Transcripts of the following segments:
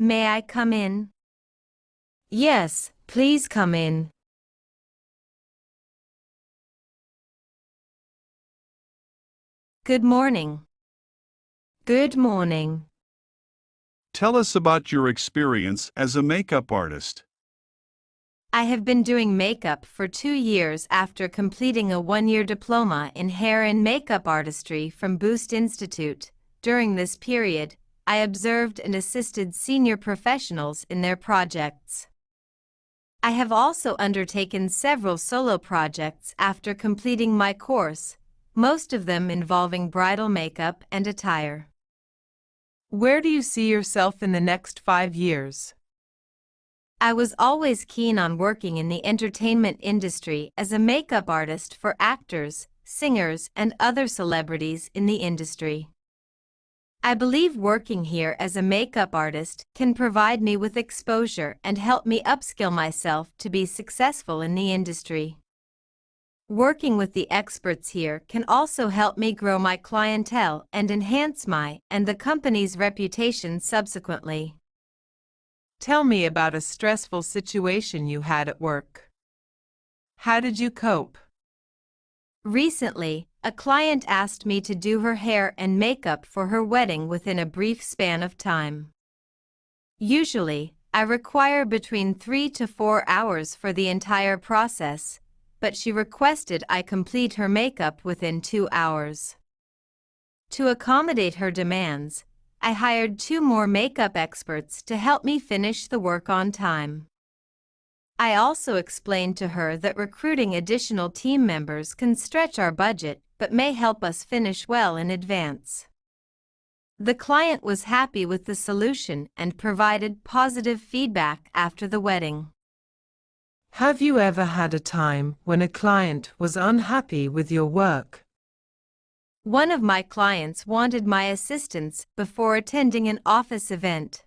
May I come in? Yes, please come in. Good morning. Good morning. Tell us about your experience as a makeup artist. I have been doing makeup for 2 years after completing a 1-year diploma in hair and makeup artistry from Boost Institute. During this period, I observed and assisted senior professionals in their projects. I have also undertaken several solo projects after completing my course, most of them involving bridal makeup and attire. Where do you see yourself in the next 5 years? I was always keen on working in the entertainment industry as a makeup artist for actors, singers, and other celebrities in the industry. I believe working here as a makeup artist can provide me with exposure and help me upskill myself to be successful in the industry. Working with the experts here can also help me grow my clientele and enhance my and the company's reputation subsequently. Tell me about a stressful situation you had at work. How did you cope? Recently, a client asked me to do her hair and makeup for her wedding within a brief span of time. Usually, I require between 3 to 4 hours for the entire process, but she requested I complete her makeup within 2 hours. To accommodate her demands, I hired 2 more makeup experts to help me finish the work on time. I also explained to her that recruiting additional team members can stretch our budget but may help us finish well in advance. The client was happy with the solution and provided positive feedback after the wedding. Have you ever had a time when a client was unhappy with your work? One of my clients wanted my assistance before attending an office event.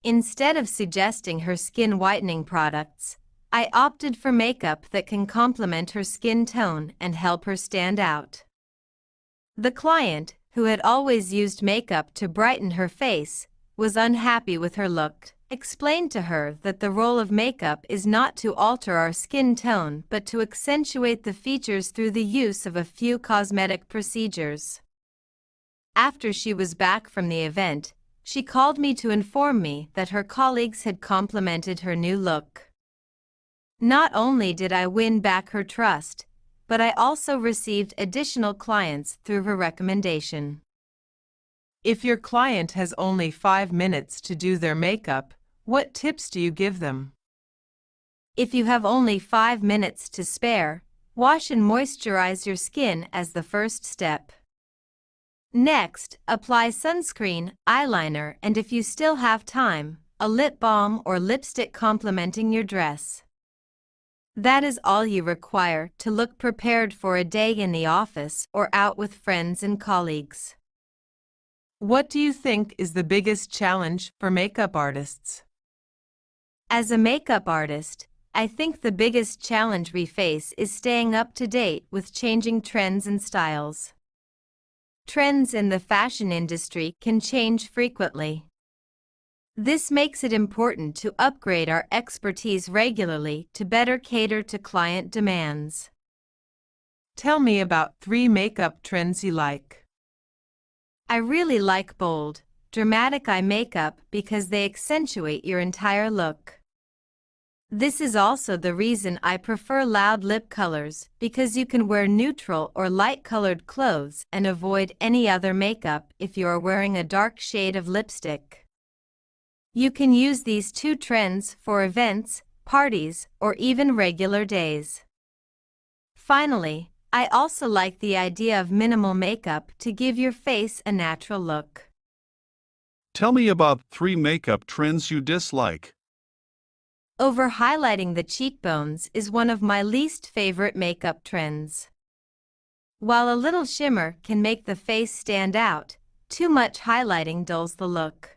Instead of suggesting her skin whitening products, I opted for makeup that can complement her skin tone and help her stand out. The client, who had always used makeup to brighten her face, was unhappy with her look. Explained to her that the role of makeup is not to alter our skin tone but to accentuate the features through the use of a few cosmetic procedures. After she was back from the event, she called me to inform me that her colleagues had complimented her new look. Not only did I win back her trust, but I also received additional clients through her recommendation. If your client has only 5 minutes to do their makeup, what tips do you give them? If you have only 5 minutes to spare, wash and moisturize your skin as the first step. Next, apply sunscreen, eyeliner, and if you still have time, a lip balm or lipstick complementing your dress. That is all you require to look prepared for a day in the office or out with friends and colleagues. What do you think is the biggest challenge for makeup artists? As a makeup artist, I think the biggest challenge we face is staying up to date with changing trends and styles. Trends in the fashion industry can change frequently. This makes it important to upgrade our expertise regularly to better cater to client demands. Tell me about 3 makeup trends you like. I really like bold, dramatic eye makeup because they accentuate your entire look. This is also the reason I prefer loud lip colors because you can wear neutral or light-colored clothes and avoid any other makeup if you are wearing a dark shade of lipstick. You can use these 2 trends for events, parties, or even regular days. Finally, I also like the idea of minimal makeup to give your face a natural look. Tell me about 3 makeup trends you dislike. Over-highlighting the cheekbones is one of my least favorite makeup trends. While a little shimmer can make the face stand out, too much highlighting dulls the look.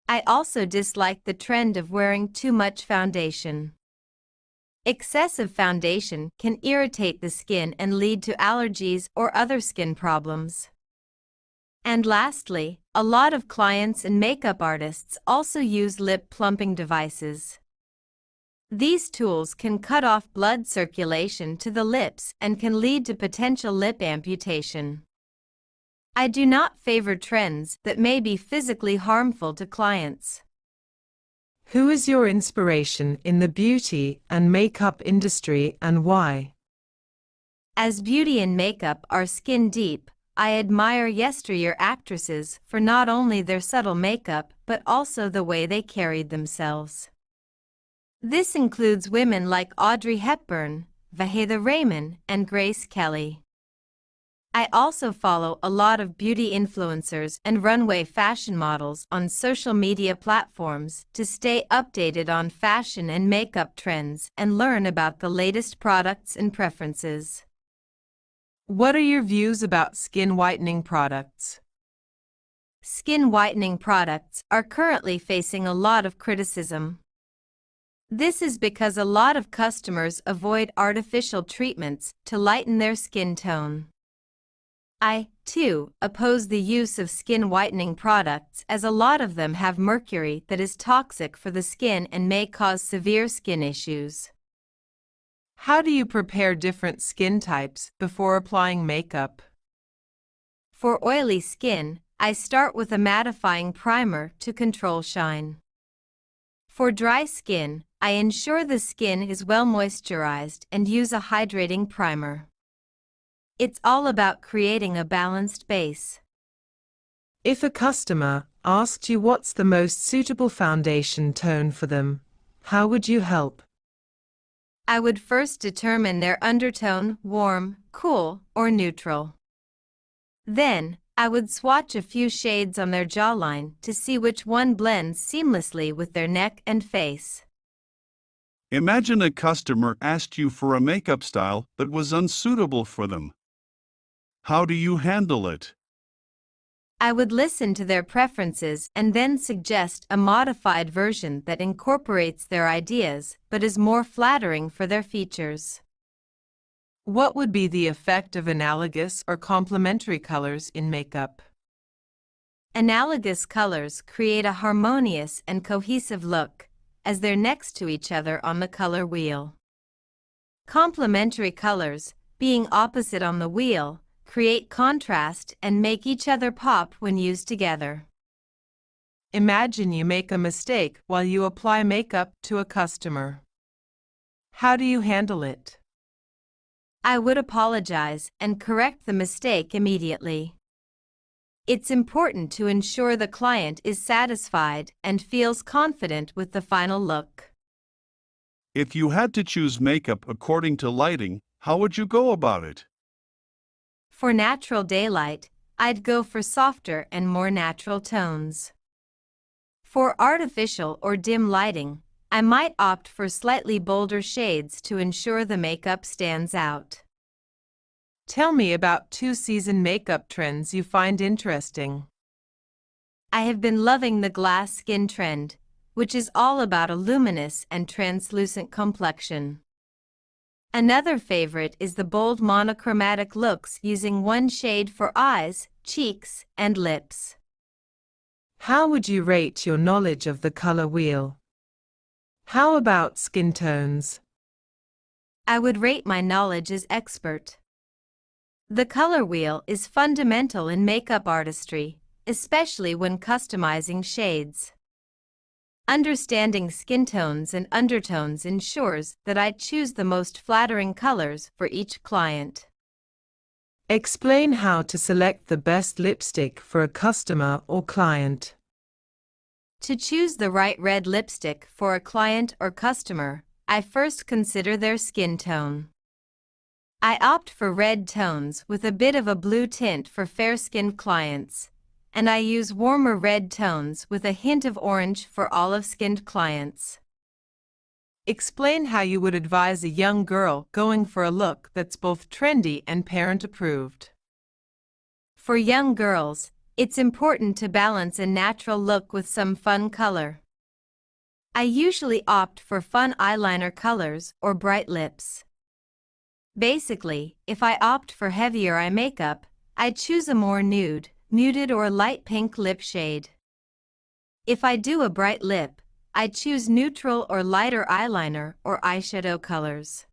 I also dislike the trend of wearing too much foundation. Excessive foundation can irritate the skin and lead to allergies or other skin problems. And lastly, a lot of clients and makeup artists also use lip plumping devices. These tools can cut off blood circulation to the lips and can lead to potential lip amputation. I do not favor trends that may be physically harmful to clients. Who is your inspiration in the beauty and makeup industry and why? As beauty and makeup are skin deep, I admire yesteryear actresses for not only their subtle makeup but also the way they carried themselves. This includes women like Audrey Hepburn, Vahida Rahman, and Grace Kelly. I also follow a lot of beauty influencers and runway fashion models on social media platforms to stay updated on fashion and makeup trends and learn about the latest products and preferences. What are your views about skin whitening products? Skin whitening products are currently facing a lot of criticism. This is because a lot of customers avoid artificial treatments to lighten their skin tone. I, too, oppose the use of skin whitening products as a lot of them have mercury that is toxic for the skin and may cause severe skin issues. How do you prepare different skin types before applying makeup? For oily skin, I start with a mattifying primer to control shine. For dry skin, I ensure the skin is well moisturized and use a hydrating primer. It's all about creating a balanced base. If a customer asked you what's the most suitable foundation tone for them, how would you help? I would first determine their undertone, warm, cool, or neutral. Then, I would swatch a few shades on their jawline to see which one blends seamlessly with their neck and face. Imagine a customer asked you for a makeup style that was unsuitable for them. How do you handle it? I would listen to their preferences and then suggest a modified version that incorporates their ideas but is more flattering for their features. What would be the effect of analogous or complementary colors in makeup? Analogous colors create a harmonious and cohesive look, as they're next to each other on the color wheel. Complementary colors, being opposite on the wheel, create contrast and make each other pop when used together. Imagine you make a mistake while you apply makeup to a customer. How do you handle it? I would apologize and correct the mistake immediately. It's important to ensure the client is satisfied and feels confident with the final look. If you had to choose makeup according to lighting, how would you go about it? For natural daylight, I'd go for softer and more natural tones. For artificial or dim lighting, I might opt for slightly bolder shades to ensure the makeup stands out. Tell me about two-season makeup trends you find interesting. I have been loving the glass skin trend, which is all about a luminous and translucent complexion. Another favorite is the bold monochromatic looks using one shade for eyes, cheeks, and lips. How would you rate your knowledge of the color wheel? How about skin tones? I would rate my knowledge as expert. The color wheel is fundamental in makeup artistry, especially when customizing shades. Understanding skin tones and undertones ensures that I choose the most flattering colors for each client. Explain how to select the best lipstick for a customer or client. To choose the right red lipstick for a client or customer, I first consider their skin tone. I opt for red tones with a bit of a blue tint for fair-skinned clients, and I use warmer red tones with a hint of orange for olive-skinned clients. Explain how you would advise a young girl going for a look that's both trendy and parent-approved. For young girls, it's important to balance a natural look with some fun color. I usually opt for fun eyeliner colors or bright lips. Basically, if I opt for heavier eye makeup, I choose a more nude, muted or light pink lip shade. If I do a bright lip, I choose neutral or lighter eyeliner or eyeshadow colors.